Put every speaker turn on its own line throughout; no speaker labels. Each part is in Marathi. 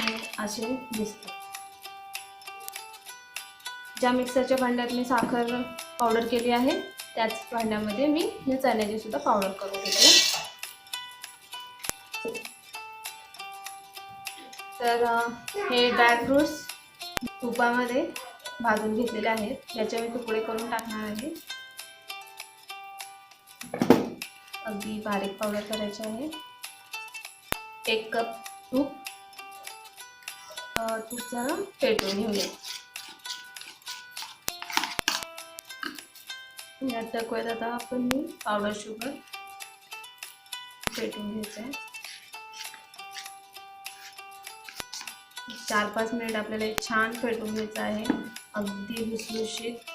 हे असे दिसते. ज्या मिक्सरच्या भांड्यात मी साखर पावडर केली आहे त्याच भांड्यामध्ये मी हे चण्याची सुद्धा पावडर करून घेते. तर हे ड्रायफ्रूट्स तुपामध्ये भाजून घेतलेले आहेत. याचे मी तुकडे करून टाकणार आहे. अगदी बारीक पावडर करायची आहे. 1 कप तूप जरा फेटून घेऊया. यात टाकूयात आता आपण पावडर शुगर फेटून घ्यायचं आहे. 4-5 मिनिट आपल्याला छान फेटून घ्यायचं आहे. अगदी लुसलुशीत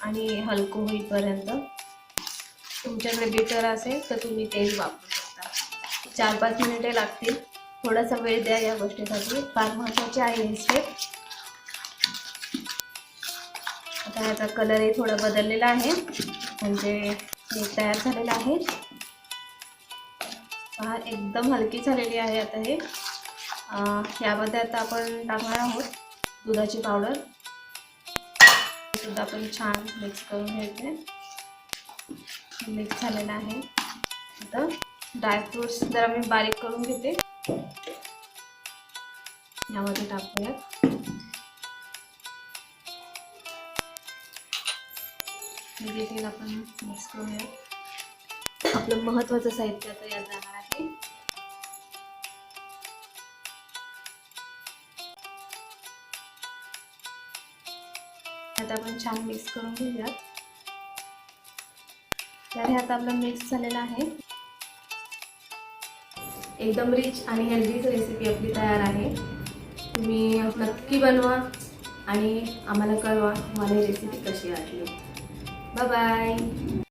आणि हलकं होईपर्यंत. तुमच्याकडे बीटर असेल तर तुम्ही तेच वापरू शकता. 4-5 मिनिटे लागतील. थोडासा वेळ द्या या गोष्टीसाठी. फार महत्त्वाची आहे ही स्टेप. आता याचा कलरही थोडा बदललेला आहे, म्हणजे हे तयार झालेलं आहे. पहा एकदम हलकी झालेली आहे. आता हे यामध्ये आता आपण टाकणार आहोत दुधाची पावडर. सुद्धा आपण छान मिक्स करून घ्यायचे. मिक्स झालेलं आहे. आता ड्रायफ्रूट्स जरा मी बारीक करून घेते. यामध्ये टाकूयात. देखील आपण मिक्स करूया. आपलं महत्त्वाचं साहित्य आता यात जाणार आहे. आता आपण छान मिक्स करून घेऊया. तर हे आता आपलं मिक्स झालेलं आहे. एकदम रिच आणि हेल्दी रेसिपी आपली तयार आहे. तुम्ही नक्की बनवा आणि आम्हाला कळवा तुम्हाला ही रेसिपी कशी वाटली. Bye bye.